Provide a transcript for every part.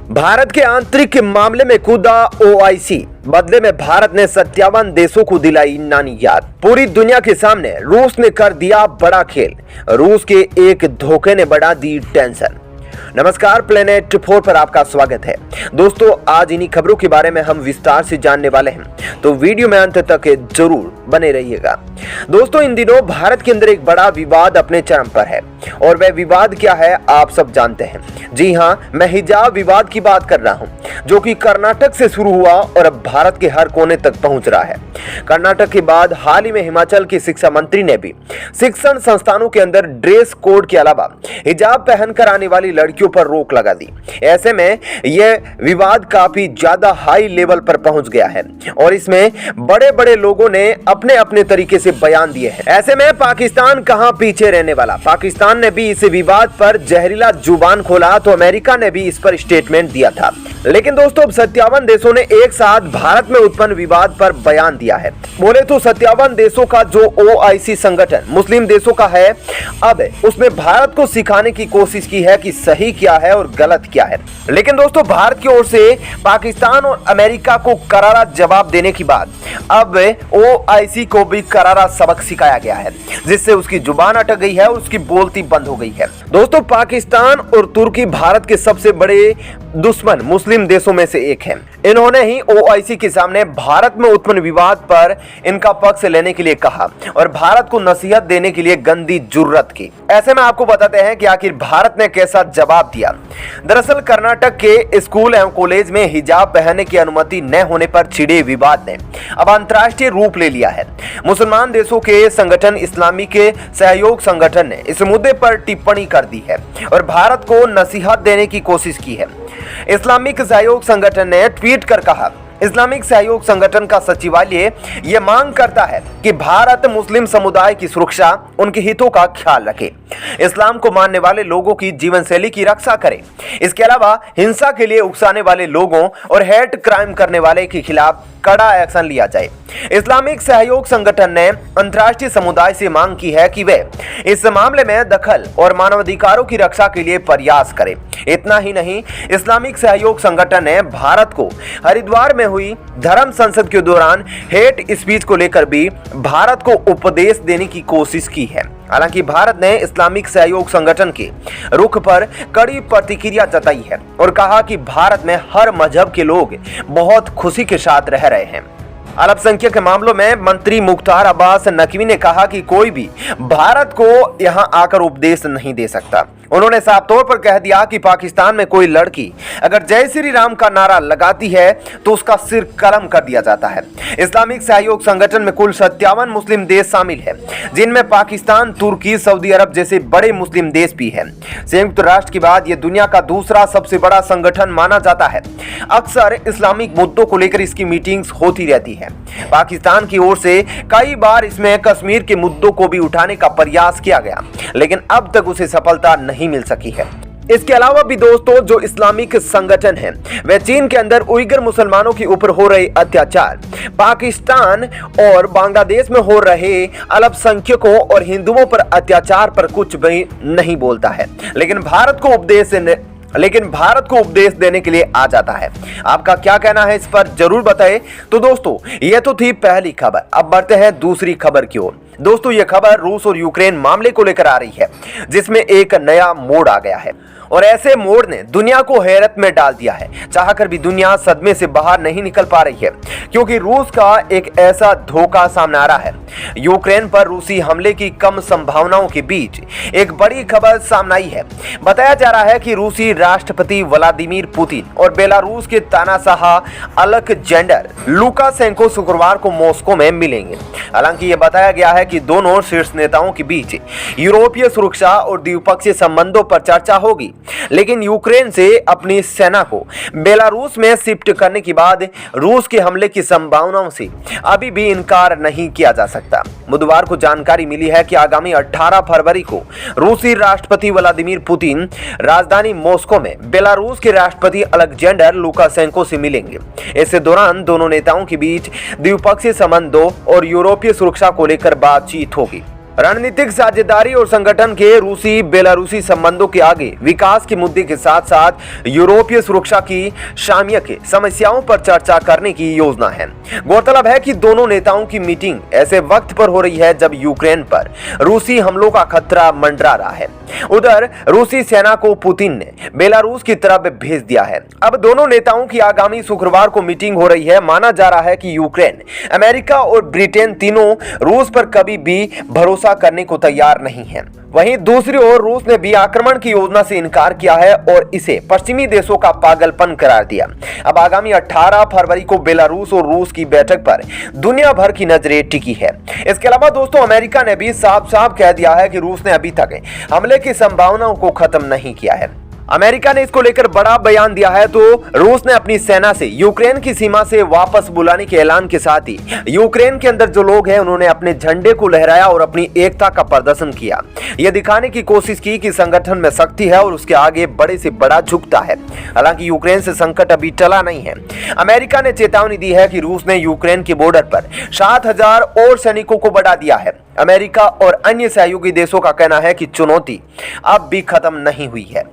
भारत के आंतरिक मामले में कूदा ओआईसी। बदले में भारत ने 57 देशों को दिलाई नानी याद। पूरी दुनिया के सामने रूस ने कर दिया बड़ा खेल। रूस के एक धोखे ने बढ़ा दी टेंशन। नमस्कार, प्लेनेट 4 पर आपका स्वागत है। दोस्तों, आज इन्हीं खबरों के बारे में हम विस्तार से जानने वाले हैं, तो वीडियो में अंत तक जरूर बने रहिएगा। दोस्तों, इन दिनों भारत के अंदर एक बड़ा विवाद अपने चरम पर है, और वह विवाद क्या है आप सब जानते हैं। जी हां, मैं हिजाब विवाद की बात कर रहा हूं, जो कि कर्नाटक से शुरू हुआ और अब भारत के हर कोने तक पहुंच रहा है। कर्नाटक के बाद हाल ही में हिमाचल के शिक्षा मंत्री ने भी शिक्षण संस्थानों के अंदर ड्रेस कोड के अलावा हिजाब पहनकर आने वाली लड़कियों पर रोक लगा दी। ऐसे में यह विवाद काफी ज्यादा हाई लेवल पर पहुंच गया है और इसमें बड़े बड़े लोगों ने अपने अपने तरीके से बयान दिए हैं। ऐसे में पाकिस्तान कहां पीछे रहने वाला। पाकिस्तान ने भी इस विवाद पर जहरीला जुबान खोला तो अमेरिका ने भी इस पर स्टेटमेंट दिया था। लेकिन दोस्तों, अब 57 देशों ने एक साथ भारत में उत्पन्न विवाद पर बयान दिया है। बोले तो 57 देशों का जो ओआईसी संगठन मुस्लिम देशों का है, अब उसने भारत को सिखाने की कोशिश की है कि सही क्या है और गलत क्या है। लेकिन दोस्तों, भारत की ओर से पाकिस्तान और अमेरिका को करारा जवाब देने के बाद अब ओआईसी को भी करारा सबक सिखाया गया है, जिससे उसकी जुबान अटक गई है और उसकी बोलती बंद हो गई है। दोस्तों, पाकिस्तान और तुर्की भारत के सबसे बड़े दुश्मन मुस्लिम देशों में से एक है। इन्होंने ही ओआईसी के सामने भारत में उत्पन्न विवाद पर इनका पक्ष लेने के लिए कहा और भारत को नसीहत देने के लिए गंदी जुर्रत की। ऐसे में आपको बताते हैं कि आखिर भारत ने कैसा जवाब दिया। दरअसल कर्नाटक के स्कूल एवं कॉलेज में हिजाब पहनने की अनुमति न होने पर छिड़े विवाद ने अब अंतर्राष्ट्रीय रूप ले लिया है। मुसलमान देशों के संगठन इस्लामी के सहयोग संगठन ने इस मुद्दे पर टिप्पणी कर दी है और भारत को नसीहत देने की कोशिश की है। इस्लामिक सहयोग संगठन ने ट्वीट कर कहा, इस्लामिक सहयोग संगठन का सचिवालय यह मांग करता है कि भारत मुस्लिम समुदाय की सुरक्षा, उनके हितों का ख्याल रखे, इस्लाम को मानने वाले लोगों की जीवन शैली की रक्षा करे। इसके अलावा हिंसा के लिए उकसाने वाले लोगों और हेट क्राइम करने वाले के खिलाफ कड़ा एक्शन लिया जाए। इस्लामिक सहयोग संगठन ने अंतर्राष्ट्रीय समुदाय से मांग की है कि वे इस मामले में दखल और मानवाधिकारों की रक्षा के लिए प्रयास करें। इतना ही नहीं, इस्लामिक सहयोग संगठन ने भारत को हरिद्वार में हुई धर्म संसद के दौरान हेट स्पीच को लेकर भी भारत को उपदेश देने की कोशिश की है। हालांकि भारत ने इस्लामिक सहयोग संगठन के रुख पर कड़ी प्रतिक्रिया जताई है और कहा कि भारत में हर मजहब के लोग बहुत खुशी के साथ रह रहे हैं। अल्पसंख्यक के मामलों में मंत्री मुख्तार अब्बास नकवी ने कहा कि कोई भी भारत को यहां आकर उपदेश नहीं दे सकता। उन्होंने साफ तौर पर कह दिया कि पाकिस्तान में कोई लड़की अगर जय श्री राम का नारा लगाती है तो उसका सिर कलम कर दिया जाता है। इस्लामिक सहयोग संगठन में कुल 57 मुस्लिम देश शामिल है, जिनमें पाकिस्तान, तुर्की, सऊदी अरब जैसे बड़े मुस्लिम देश भी हैं। संयुक्त राष्ट्र के बाद यह दुनिया का दूसरा सबसे बड़ा संगठन माना जाता है। अक्सर इस्लामिक मुद्दों को लेकर इसकी मीटिंग्स होती रहती है। पाकिस्तान की ओर से कई बार इसमें कश्मीर के मुद्दों को भी उठाने का प्रयास किया गया, लेकिन अब तक उसे सफलता नहीं मिल सकी है। इसके अलावा भी दोस्तों, जो इस्लामिक संगठन है वह चीन के अंदर उइगर मुसलमानों के ऊपर हो रहे अत्याचार, पाकिस्तान और बांग्लादेश में हो रहे अल्पसंख्यकों और हिंदुओं पर अत्याचार पर कुछ भी नहीं बोलता है, लेकिन भारत को उपदेश देने के लिए आ जाता है। आपका क्या कहना है इस पर जरूर बताएं। तो दोस्तों, यह तो थी पहली खबर। अब बढ़ते हैं दूसरी खबर की ओर। दोस्तों, यह खबर रूस और यूक्रेन मामले को लेकर आ रही है, जिसमें एक नया मोड़ आ गया है और ऐसे मोड़ ने दुनिया को हैरत में डाल दिया है। चाहकर भी दुनिया सदमे से बाहर नहीं निकल पा रही है, क्योंकि रूस का एक ऐसा धोखा सामने आ रहा है। यूक्रेन पर रूसी हमले की कम संभावनाओं के बीच एक बड़ी खबर सामने आई है। बताया जा रहा है कि रूसी राष्ट्रपति व्लादिमीर पुतिन और बेलारूस के तानाशाह अलेक्जेंडर लुकाशेंको शुक्रवार को मॉस्को में मिलेंगे। हालांकि यह बताया गया है कि दोनों शीर्ष नेताओं के बीच यूरोपीय सुरक्षा और द्विपक्षीय संबंधों पर चर्चा होगी, लेकिन यूक्रेन से अपनी सेना को बेलारूस में शिफ्ट करने के बाद रूस के हमले की संभावनाओं से अभी भी इनकार नहीं किया जा सकता। बुधवार को जानकारी मिली है कि आगामी 18 फरवरी को रूसी राष्ट्रपति व्लादिमीर पुतिन राजधानी मॉस्को में बेलारूस के राष्ट्रपति अलेक्जेंडर लुकाशेंको से मिलेंगे। इस दौरान दोनों नेताओं के बीच द्विपक्षीय संबंधों और यूरोपीय सुरक्षा को लेकर बातचीत होगी। रणनीतिक साझेदारी और संगठन के रूसी बेलारूसी संबंधों के आगे विकास के मुद्दे के साथ साथ यूरोपीय सुरक्षा की शामिया के समस्याओं पर चर्चा करने की योजना है। गौरतलब है कि दोनों नेताओं की मीटिंग ऐसे वक्त पर हो रही है जब यूक्रेन पर रूसी हमलों का खतरा मंडरा रहा है। उधर रूसी सेना को पुतिन ने बेलारूस की तरफ भेज दिया है। अब दोनों नेताओं की आगामी शुक्रवार को मीटिंग हो रही है। माना जा रहा है कि यूक्रेन, अमेरिका और ब्रिटेन तीनों रूस पर कभी भी भरोसा करने को तैयार नहीं है। वहीं दूसरी ओर रूस ने भी आक्रमण की योजना से इनकार किया है और इसे पश्चिमी देशों का पागलपन करार दिया। अब आगामी 18 फरवरी को बेलारूस और रूस की बैठक पर दुनिया भर की नजरें टिकी है। इसके अलावा दोस्तों, अमेरिका ने भी साफ साफ कह दिया है कि रूस ने अभी तक हमले की संभावनाओं को खत्म नहीं किया है। अमेरिका ने इसको लेकर बड़ा बयान दिया है। तो रूस ने अपनी सेना से यूक्रेन की सीमा से वापस बुलाने के ऐलान के साथ ही यूक्रेन के अंदर जो लोग हैं उन्होंने अपने झंडे को लहराया और अपनी एकता का प्रदर्शन किया। यह दिखाने की कोशिश की कि संगठन में शक्ति है और उसके आगे बड़े से बड़ा झुकता है। हालांकि यूक्रेन से संकट अभी टला नहीं है। अमेरिका ने चेतावनी दी है कि रूस ने यूक्रेन के बॉर्डर पर 7,000 और सैनिकों को बढ़ा दिया है। अमेरिका और अन्य सहयोगी देशों का कहना है कि चुनौती अब भी खत्म नहीं हुई है।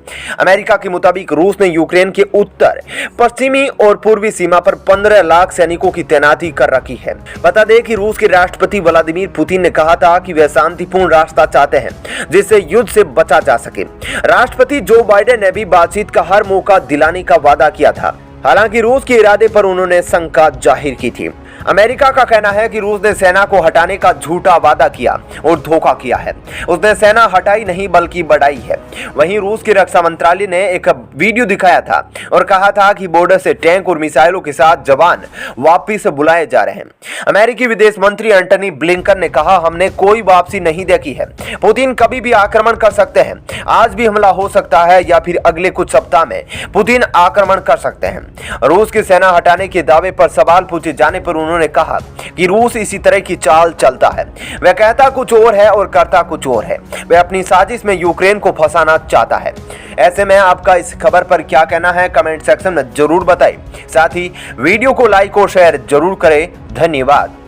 अमेरिका के मुताबिक रूस ने यूक्रेन के उत्तर, पश्चिमी और पूर्वी सीमा पर 15 लाख सैनिकों की तैनाती कर रखी है। बता दें कि रूस के राष्ट्रपति व्लादिमीर पुतिन ने कहा था कि वे शांतिपूर्ण रास्ता चाहते हैं जिससे युद्ध से बचा जा सके। राष्ट्रपति जो बाइडेन ने भी बातचीत का हर मौका दिलाने का वादा किया था। हालांकि रूस के इरादे पर उन्होंने शंका जाहिर की थी। अमेरिका का कहना है कि रूस ने सेना को हटाने का झूठा वादा किया और धोखा किया है। उसने सेना हटाई नहीं बल्कि बढ़ाई है। वहीं रूस के रक्षा मंत्रालय ने एक वीडियो दिखाया था और कहा था कि बॉर्डर से टैंक और मिसाइलों के साथ जवान वापस बुलाए जा रहे हैं। अमेरिकी विदेश मंत्री एंटनी ब्लिंकन ने कहा, हमने कोई वापसी नहीं देखी है। पुतिन कभी भी आक्रमण कर सकते हैं। आज भी हमला हो सकता है या फिर अगले कुछ सप्ताह में पुतिन आक्रमण कर सकते हैं। रूस की सेना हटाने के दावे पर सवाल पूछे जाने पर उन्होंने कहा कि रूस इसी तरह की चाल चलता है। वह कहता कुछ और है और करता कुछ और है। वह अपनी साजिश में यूक्रेन को फंसाना चाहता है। ऐसे में आपका इस खबर पर क्या कहना है, कमेंट सेक्शन में जरूर बताएं। साथ ही वीडियो को लाइक और शेयर जरूर करें। धन्यवाद।